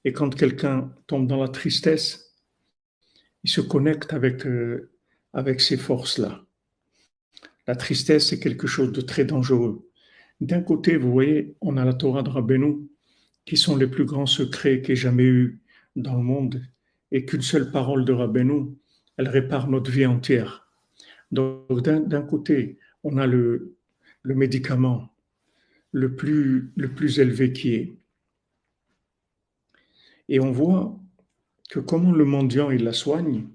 Et quand quelqu'un tombe dans la tristesse, il se connecte avec ces forces-là. La tristesse, c'est quelque chose de très dangereux. D'un côté, vous voyez, on a la Torah de Rabbeinu, qui sont les plus grands secrets qu'il y ait jamais eu dans le monde, et qu'une seule parole de Rabbeinu, elle répare notre vie entière. Donc, d'un côté, on a le médicament le plus élevé qui est. Et on voit que comment le mendiant, il la soigne,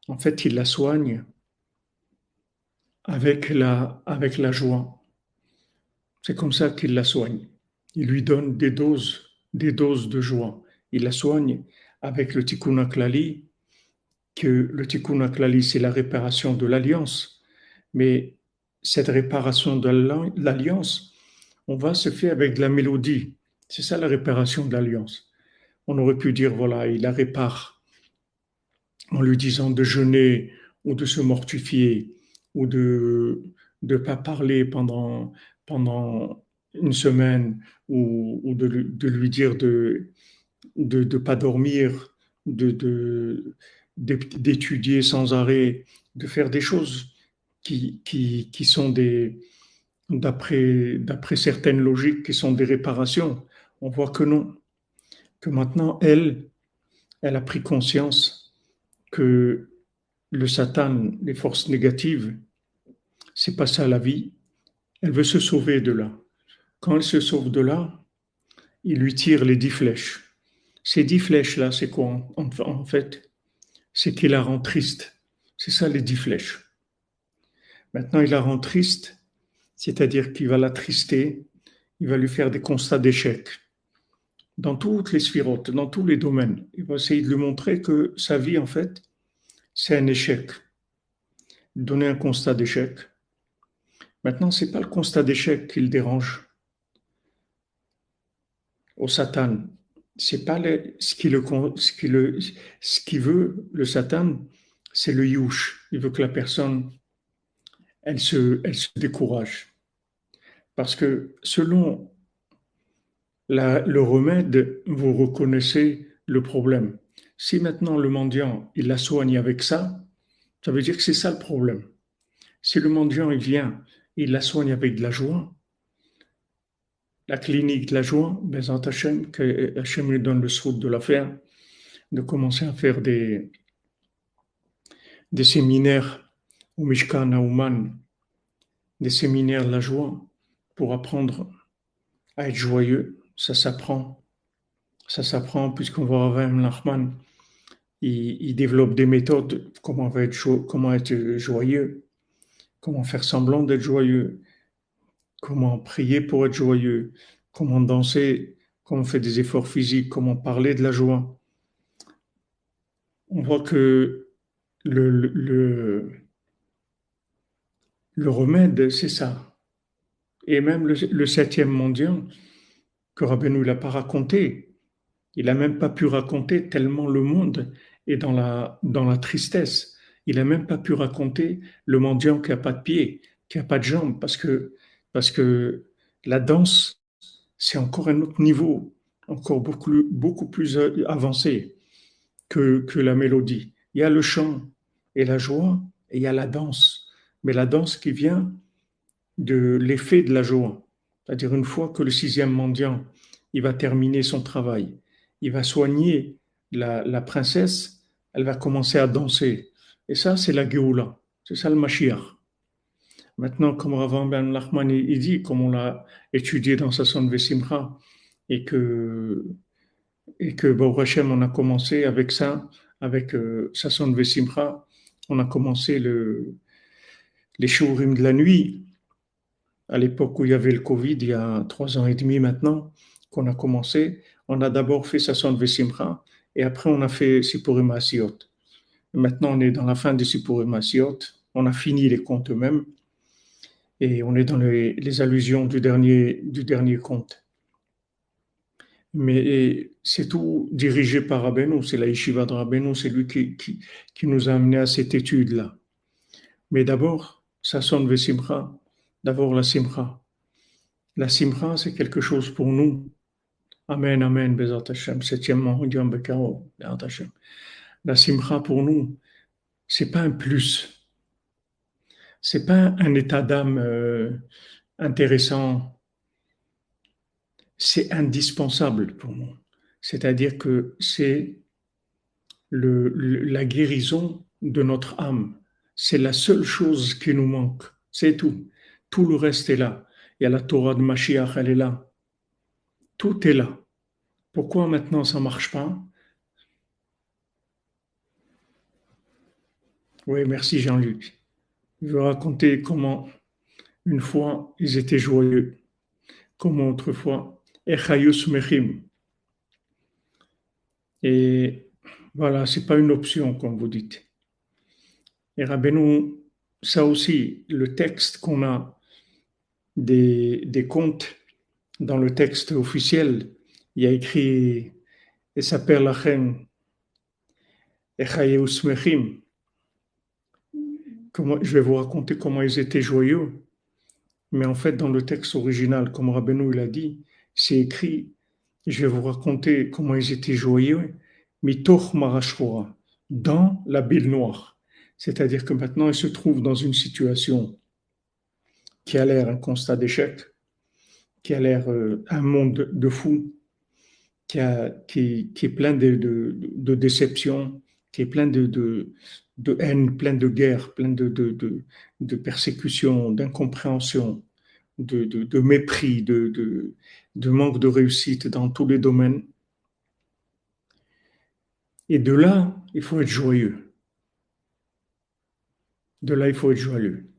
en fait, il la soigne avec la joie. C'est comme ça qu'il la soigne. Il lui donne des doses de joie. Il la soigne avec le tikkun klali, que le tikkun klali, c'est la réparation de l'alliance. Mais cette réparation de l'alliance, on va se faire avec de la mélodie. C'est ça la réparation de l'alliance. On aurait pu dire, voilà, il la répare en lui disant de jeûner ou de se mortifier ou de ne pas parler pendant une semaine ou de lui dire de pas dormir, d'étudier sans arrêt, de faire des choses qui sont d'après certaines logiques, qui sont des réparations. On voit que non, que maintenant, elle a pris conscience que le Satan, les forces négatives, c'est pas ça la vie. Elle veut se sauver de là. Quand elle se sauve de là, il lui tire les 10 flèches. Ces 10 flèches-là, c'est quoi en fait? C'est qu'il la rend triste. C'est ça les 10 flèches. Maintenant, il la rend triste, c'est-à-dire qu'il va l'attrister, il va lui faire des constats d'échec dans toutes les sphirotes, dans tous les domaines. Il va essayer de lui montrer que sa vie, en fait, c'est un échec. Donner un constat d'échec. Maintenant, ce n'est pas le constat d'échec qui le dérange au Satan. C'est pas ce qui veut le Satan, c'est le yush. Il veut que la personne, elle se décourage. Parce que selon le remède, vous reconnaissez le problème. Si maintenant le mendiant, il la soigne avec ça, ça veut dire que c'est ça le problème. Si le mendiant, il vient, il la soigne avec de la joie, la clinique de la joie, Bezat Hashem, que Hashem lui donne le souhait de la faire, de commencer à faire des séminaires au Mishkan à Ouman, des séminaires de la joie pour apprendre à être joyeux. Ça s'apprend puisqu'on voit Ravim Nachman, il développe des méthodes, comment être joyeux, comment faire semblant d'être joyeux, comment prier pour être joyeux, comment danser, comment faire des efforts physiques, comment parler de la joie. On voit que le, le, le, le remède, c'est ça. Et même le septième mendiant, que Rabbeinu l'a pas raconté, il n'a même pas pu raconter tellement le monde est dans la tristesse. Il n'a même pas pu raconter le mendiant qui n'a pas de pied, qui n'a pas de jambes, parce que la danse, c'est encore un autre niveau, encore beaucoup plus avancé que la mélodie. Il y a le chant et la joie, et il y a la danse. Mais la danse qui vient de l'effet de la joie. C'est-à-dire une fois que le sixième mendiant, il va terminer son travail, il va soigner la princesse, elle va commencer à danser. Et ça, c'est la Géoula. C'est ça le Mashiach. Maintenant, comme Rav Ben Nachman il dit, comme on l'a étudié dans Sasson Vesimcha, et que, et que Baruch Hashem, on a commencé avec ça, avec Sasson Vesimcha, on a commencé les shiurim de la nuit, à l'époque où il y avait le Covid, il y a 3 ans et demi maintenant, qu'on a commencé, on a d'abord fait Sasson Vesimcha et après on a fait Sipurim Asiot. Maintenant, on est dans la fin de Sipurim Asiot, on a fini les contes eux-mêmes et on est dans les allusions du dernier conte. Mais c'est tout dirigé par Rabbeinu, c'est la yeshiva de Rabbeinu, c'est lui qui nous a amené à cette étude-là. Mais d'abord, Sasson Vesimcha, d'abord la Simcha. La simra, c'est quelque chose pour nous. Amen, amen, Bezat Hashem. Septième Mondial Bekaro, Bezat Hashem. La simcha pour nous, c'est pas un plus, c'est pas un état d'âme intéressant, c'est indispensable pour nous. C'est-à-dire que c'est la guérison de notre âme. C'est la seule chose qui nous manque. C'est tout. Tout le reste est là. Il y a la Torah de Mashiach, elle est là. Tout est là. Pourquoi maintenant ça marche pas? Oui, merci Jean-Luc. Je vais raconter comment une fois ils étaient joyeux, comment autrefois. Echayus Mechim. Et voilà, c'est pas une option, comme vous dites. Et Rabbeinu, ça aussi, le texte qu'on a des contes dans le texte officiel, il y a écrit et s'appelle Lachem Echayus Mechim. Je vais vous raconter comment ils étaient joyeux. Mais en fait, dans le texte original, comme Rabbeinu il a dit, c'est écrit, je vais vous raconter comment ils étaient joyeux, mitoch marashora, dans la bile noire. C'est-à-dire que maintenant, ils se trouvent dans une situation qui a l'air un constat d'échec, qui a l'air un monde de fou, qui est plein de déceptions, qui est plein de haine, plein de guerre, plein de persécutions, d'incompréhension, de mépris, de manque de réussite dans tous les domaines. Et de là, il faut être joyeux. De là, il faut être joyeux.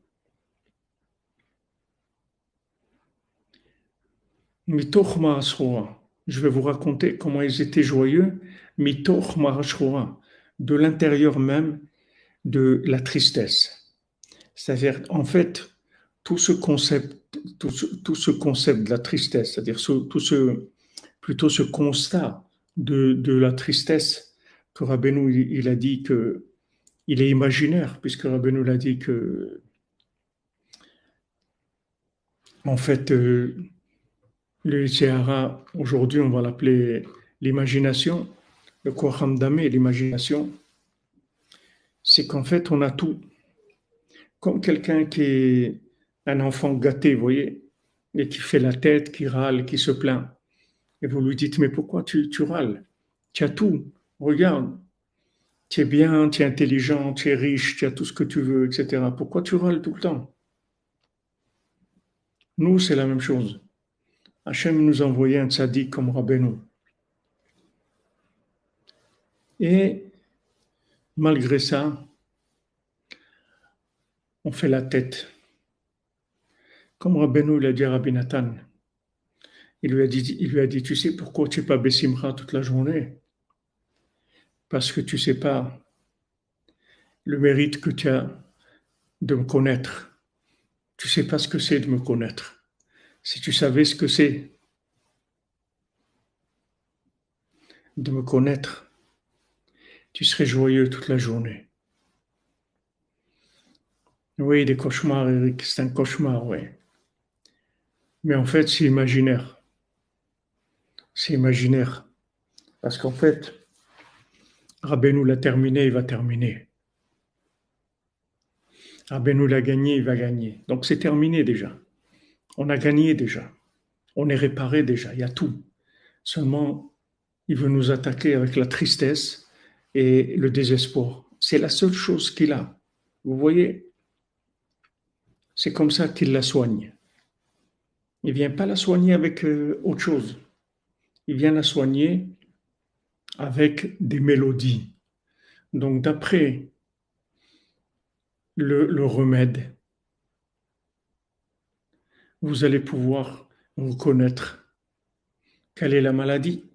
Mitoch Mahashroa. Je vais vous raconter comment ils étaient joyeux. Mitoch Mahashroa. De l'intérieur même de la tristesse. C'est-à-dire, en fait, tout ce concept de la tristesse, c'est-à-dire plutôt ce constat de la tristesse que Rabbeinu, il a dit que il est imaginaire, puisque Rabbeinu l'a dit que, en fait, le Sahara, aujourd'hui, on va l'appeler l'imagination, le Kocham Damé, l'imagination, c'est qu'en fait, on a tout. Comme quelqu'un qui est un enfant gâté, vous voyez, et qui fait la tête, qui râle, qui se plaint. Et vous lui dites, mais pourquoi tu râles? Tu as tout. Regarde, tu es bien, tu es intelligent, tu es riche, tu as tout ce que tu veux, etc. Pourquoi tu râles tout le temps? Nous, c'est la même chose. Hachem nous a envoyé un tzaddik comme Rabbeinu. Et malgré ça, on fait la tête. Comme Rabbeinu l'a dit à Rabbi Nathan, il lui a dit, tu sais pourquoi tu n'es pas Bessimra toute la journée? Parce que tu ne sais pas le mérite que tu as de me connaître. Tu ne sais pas ce que c'est de me connaître. Si tu savais ce que c'est de me connaître, tu serais joyeux toute la journée. Oui, des cauchemars, Eric, c'est un cauchemar, oui. Mais en fait, c'est imaginaire. C'est imaginaire. Parce qu'en fait, Rabbeinu l'a terminé, il va terminer. Rabbeinu l'a gagné, il va gagner. Donc c'est terminé déjà. On a gagné déjà. On est réparé déjà. Il y a tout. Seulement, il veut nous attaquer avec la tristesse et le désespoir. C'est la seule chose qu'il a. Vous voyez, c'est comme ça qu'il la soigne. Il ne vient pas la soigner avec autre chose. Il vient la soigner avec des mélodies. Donc, d'après le remède, vous allez pouvoir reconnaître quelle est la maladie.